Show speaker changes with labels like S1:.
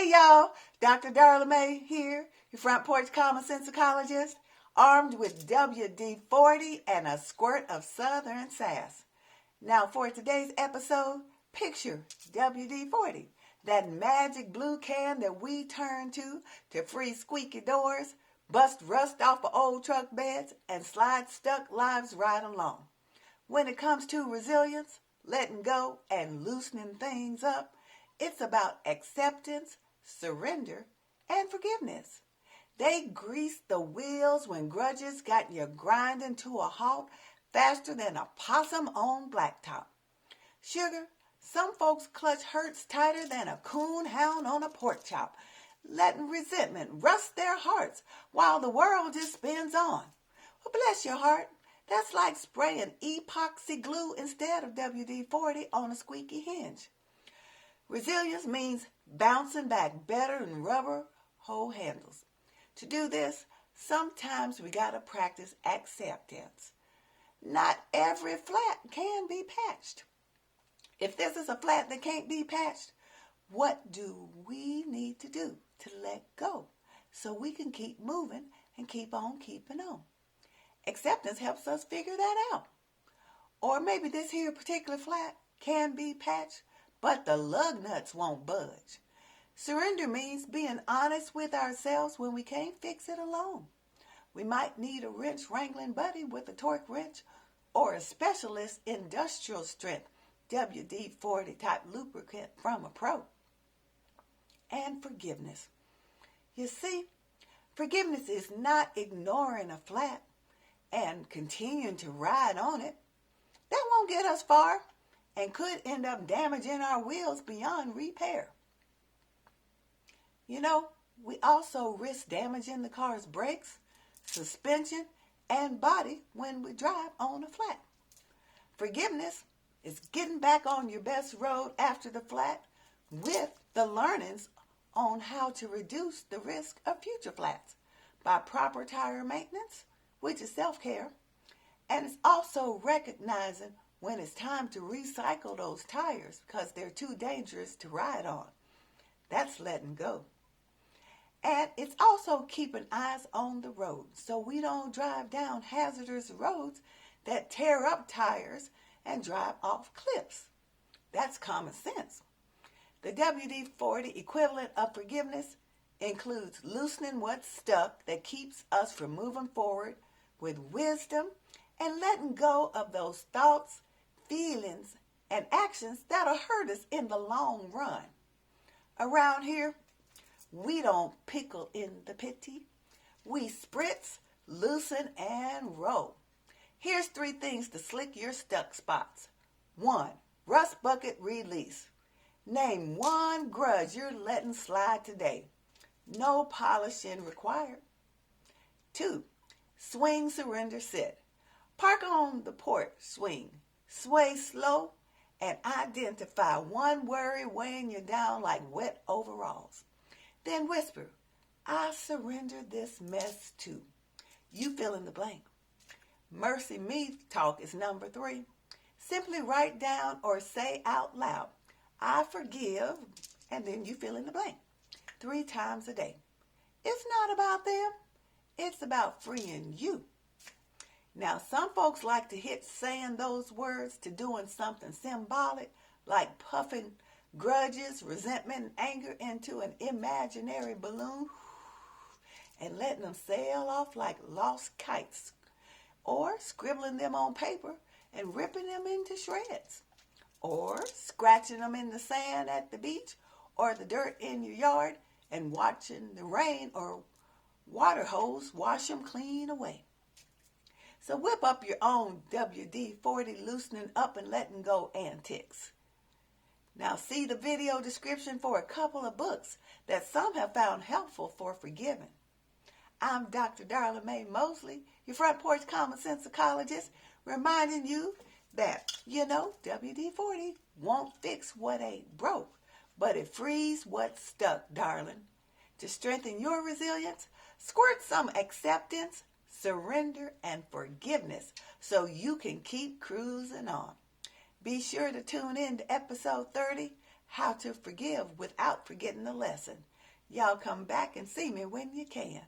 S1: Hey y'all, Dr. Darla Mae here, your front porch common sense-o-cologist, armed with WD-40 and a squirt of southern sass. Now for today's episode, picture WD-40, that magic blue can that we turn to free squeaky doors, bust rust off of old truck beds, and slide stuck lives right along. When it comes to resilience, letting go, and loosening things up, it's about acceptance, surrender, and forgiveness. They grease the wheels when grudges got you grinding to a halt faster than a possum on blacktop. Sugar, some folks clutch hurts tighter than a coon hound on a pork chop, letting resentment rust their hearts while the world just spins on. Well, bless your heart. That's like spraying epoxy glue instead of WD-40 on a squeaky hinge. Resilience means bouncing back better than rubber hole handles. To do this, sometimes we gotta practice acceptance. Not every flat can be patched. If this is a flat that can't be patched, what do we need to do to let go so we can keep moving and keep on keeping on? Acceptance helps us figure that out. Or maybe this here particular flat can be patched, but the lug nuts won't budge. Surrender means being honest with ourselves when we can't fix it alone. We might need a wrench wrangling buddy with a torque wrench or a specialist industrial strength WD-40 type lubricant from a pro. And forgiveness. You see, forgiveness is not ignoring a flat and continuing to ride on it. That won't get us far and could end up damaging our wheels beyond repair. You know, we also risk damaging the car's brakes, suspension, and body when we drive on a flat. Forgiveness is getting back on your best road after the flat with the learnings on how to reduce the risk of future flats by proper tire maintenance, which is self-care, and it's also recognizing when it's time to recycle those tires because they're too dangerous to ride on. That's letting go. And it's also keeping eyes on the road so we don't drive down hazardous roads that tear up tires and drive off cliffs. That's common sense. The WD-40 equivalent of forgiveness includes loosening what's stuck that keeps us from moving forward with wisdom and letting go of those thoughts, feelings, and actions that'll hurt us in the long run. Around here, we don't pickle in the pity. We spritz, loosen, and roll. Here's 3 things to slick your stuck spots. 1. Rust bucket release. Name 1 grudge you're letting slide today. No polishing required. 2. Swing, surrender, sit. Park on the porch, swing. Sway slow and identify 1 worry weighing you down like wet overalls. Then whisper, I surrender this mess too. You fill in the blank. Mercy me talk is number 3. Simply write down or say out loud, I forgive, and then you fill in the blank 3 times a day. It's not about them. It's about freeing you. Now, some folks like to hit saying those words to doing something symbolic, like puffing grudges, resentment, and anger into an imaginary balloon and letting them sail off like lost kites, or scribbling them on paper and ripping them into shreds, or scratching them in the sand at the beach or the dirt in your yard and watching the rain or water hose wash them clean away. So whip up your own WD-40 loosening up and letting go antics. Now see the video description for a couple of books that some have found helpful for forgiving. I'm Dr. Darla Mae Mosley, your front porch common sense-o-cologist, reminding you that, WD-40 won't fix what ain't broke, but it frees what's stuck, darling. To strengthen your resilience, squirt some acceptance, surrender, and forgiveness so you can keep cruising on. Be sure to tune in to episode 30, how to forgive without forgetting the lesson. Y'all come back and see me when you can.